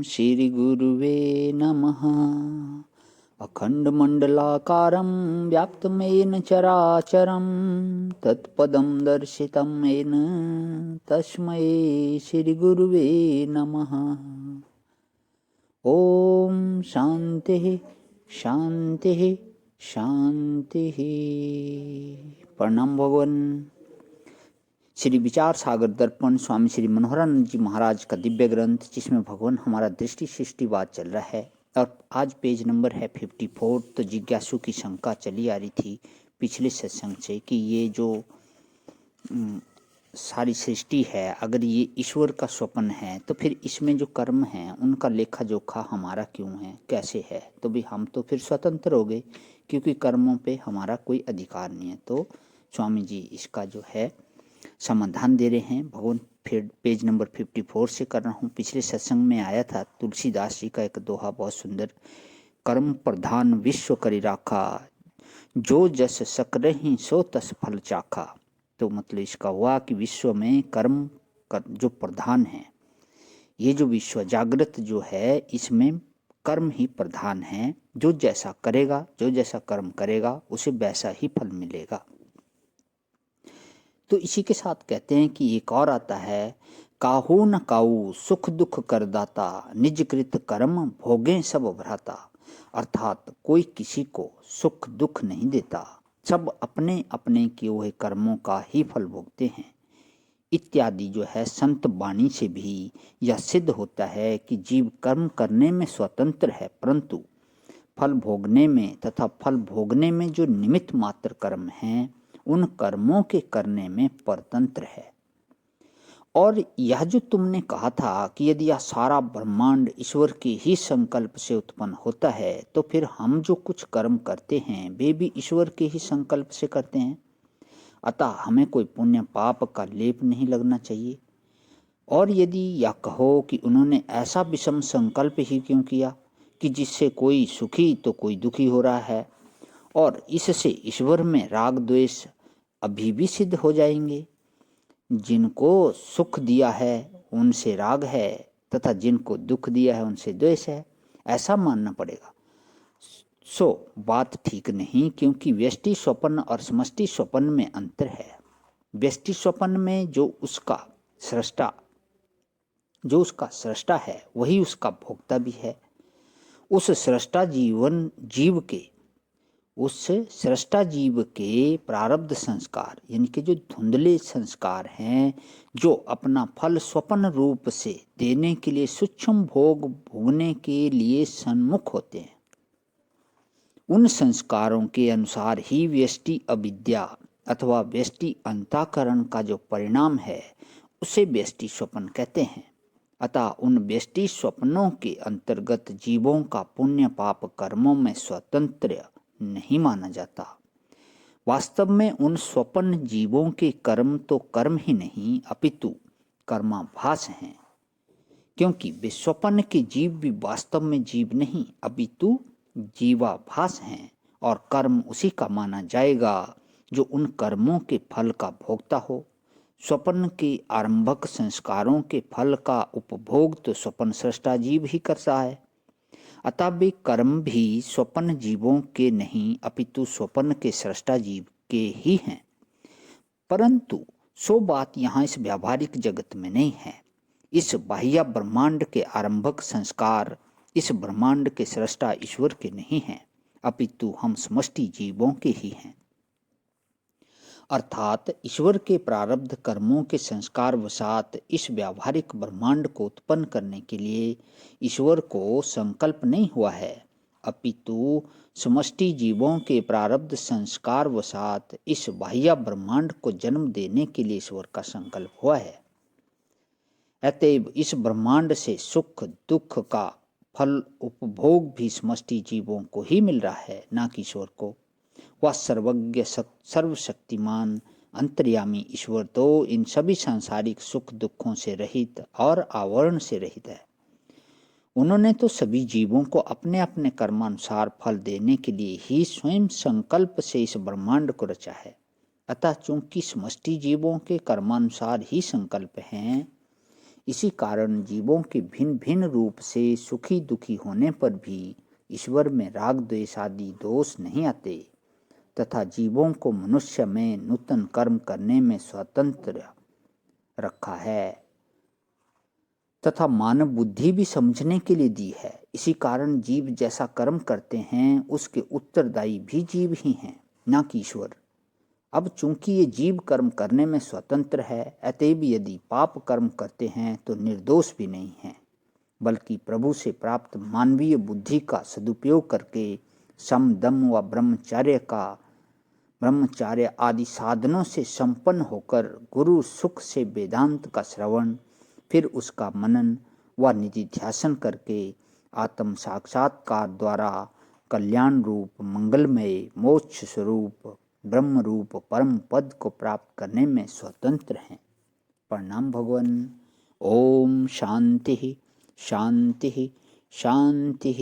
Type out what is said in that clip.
श्रीगुरुवे नमः। अखण्डमण्डलाकारं व्याप्तं येन चराचरं तत्पदं दर्शितं येन तस्मै श्रीगुरुवे नमः। ओम शांति शांति शांति। प्रणाम भगवान। श्री विचार सागर दर्पण स्वामी श्री मनोहरानंद जी महाराज का दिव्य ग्रंथ, जिसमें भगवान हमारा दृष्टि सृष्टिवाद चल रहा है और आज पेज नंबर है 54। तो जिज्ञासु की शंका चली आ रही थी पिछले सत्संग से कि ये जो सारी सृष्टि है, अगर ये ईश्वर का स्वप्न है तो फिर इसमें जो कर्म हैं उनका लेखा जोखा हमारा क्यों है, कैसे है? तो भी हम तो फिर स्वतंत्र हो गए क्योंकि कर्मों पे हमारा कोई अधिकार नहीं है। तो स्वामी जी इसका जो है समाधान दे रहे हैं। भगवान फिर पेज नंबर 54 से कर रहा हूँ। पिछले सत्संग में आया था तुलसीदास जी का एक दोहा बहुत सुंदर, कर्म प्रधान विश्व करी राखा, जो जस सकरहि सो तस फल चाखा। तो मतलब इसका हुआ कि विश्व में कर्म जो प्रधान है, ये जो विश्व जागृत जो है इसमें कर्म ही प्रधान है। जो जैसा करेगा, जो जैसा कर्म करेगा उसे वैसा ही फल मिलेगा। तो इसी के साथ कहते हैं कि एक और आता है, काहू न काऊ सुख दुख करदाता, निज कृत कर्म भोगे सब भ्राता। अर्थात कोई किसी को सुख दुख नहीं देता, सब अपने अपने किए हुए कर्मों का ही फल भोगते हैं। इत्यादि जो है संत वाणी से भी यह सिद्ध होता है कि जीव कर्म करने में स्वतंत्र है, परंतु फल भोगने में तथा फल भोगने में जो निमित्त मात्र कर्म हैं उन कर्मों के करने में परतंत्र है। और यह जो तुमने कहा था कि यदि यह सारा ब्रह्मांड ईश्वर के ही संकल्प से उत्पन्न होता है तो फिर हम जो कुछ कर्म करते हैं वे भी ईश्वर के ही संकल्प से करते हैं, अतः हमें कोई पुण्य पाप का लेप नहीं लगना चाहिए। और यदि यह कहो कि उन्होंने ऐसा विषम संकल्प ही क्यों किया कि जिससे कोई सुखी तो कोई दुखी हो रहा है, और इससे ईश्वर में राग द्वेष अभी भी सिद्ध हो जाएंगे। जिनको सुख दिया है उनसे राग है तथा जिनको दुख दिया है उनसे द्वेष है, ऐसा मानना पड़ेगा। सो बात ठीक नहीं, क्योंकि व्यष्टि स्वप्न और समष्टि स्वप्न में अंतर है। व्यष्टि स्वप्न में जो उसका सृष्टा है वही उसका भोक्ता भी है। उस सृष्टा जीव के प्रारब्ध संस्कार यानी कि जो धुंधले संस्कार हैं, जो अपना फल स्वप्न रूप से देने के लिए सूक्ष्म भोग भोगने के लिए सन्मुख होते हैं, उन संस्कारों के अनुसार ही व्यष्टि अविद्या अथवा व्यष्टि अंतःकरण का जो परिणाम है उसे व्यष्टि स्वप्न कहते हैं। अतः उन व्यष्टि स्वप्नों के अंतर्गत जीवों का पुण्य पाप कर्मों में स्वतंत्र नहीं माना जाता। वास्तव में उन स्वप्न जीवों के कर्म तो कर्म ही नहीं अपितु कर्माभास हैं, क्योंकि वे स्वप्न के जीव भी वास्तव में जीव नहीं अपितु जीवाभास हैं, और कर्म उसी का माना जाएगा जो उन कर्मों के फल का भोक्ता हो। स्वप्न के आरंभक संस्कारों के फल का उपभोग तो स्वप्न सृष्टा जीव ही करता है, अतः वे कर्म भी स्वप्न जीवों के नहीं अपितु स्वप्न के सृष्टा जीव के ही हैं। परंतु सो बात यहाँ इस व्यावहारिक जगत में नहीं है। इस बाह्य ब्रह्मांड के आरंभक संस्कार इस ब्रह्मांड के सृष्टा ईश्वर के नहीं हैं, अपितु हम समष्टि जीवों के ही हैं। अर्थात ईश्वर के प्रारब्ध कर्मों के संस्कार वशात इस व्यावहारिक ब्रह्मांड को उत्पन्न करने के लिए ईश्वर को संकल्प नहीं हुआ है, अपितु समष्टि जीवों के प्रारब्ध संस्कार वशात इस बाह्य ब्रह्मांड को जन्म देने के लिए ईश्वर का संकल्प हुआ है। अतएव इस ब्रह्मांड से सुख दुख का फल उपभोग भी समष्टि जीवों को ही मिल रहा है, न कि ईश्वर को। वह सर्वज्ञ सर्वशक्तिमान अंतर्यामी ईश्वर तो इन सभी सांसारिक सुख दुखों से रहित और आवरण से रहित है। उन्होंने तो सभी जीवों को अपने अपने कर्मानुसार फल देने के लिए ही स्वयं संकल्प से इस ब्रह्मांड को रचा है। अतः चूंकि समष्टि जीवों के कर्मानुसार ही संकल्प हैं, इसी कारण जीवों के भिन्न भिन्न रूप से सुखी दुखी होने पर भी ईश्वर में राग द्वेष आदि दोष नहीं आते तथा जीवों को मनुष्य में नूतन कर्म करने में स्वतंत्र रखा है तथा मानव बुद्धि भी समझने के लिए दी है। इसी कारण जीव जैसा कर्म करते हैं उसके उत्तरदायी भी जीव ही हैं, न कि ईश्वर। अब चूंकि ये जीव कर्म करने में स्वतंत्र है, अतएव यदि पाप कर्म करते हैं तो निर्दोष भी नहीं है, बल्कि प्रभु से प्राप्त मानवीय बुद्धि का सदुपयोग करके सम दम व ब्रह्मचार्य आदि साधनों से संपन्न होकर गुरु सुख से वेदांत का श्रवण, फिर उसका मनन व निधिध्यासन करके आत्म साक्षात्कार द्वारा कल्याण रूप मंगलमय मोक्ष स्वरूप ब्रह्म रूप परम पद को प्राप्त करने में स्वतंत्र हैं। प्रणाम भगवान। ओम शांति शांति शांति।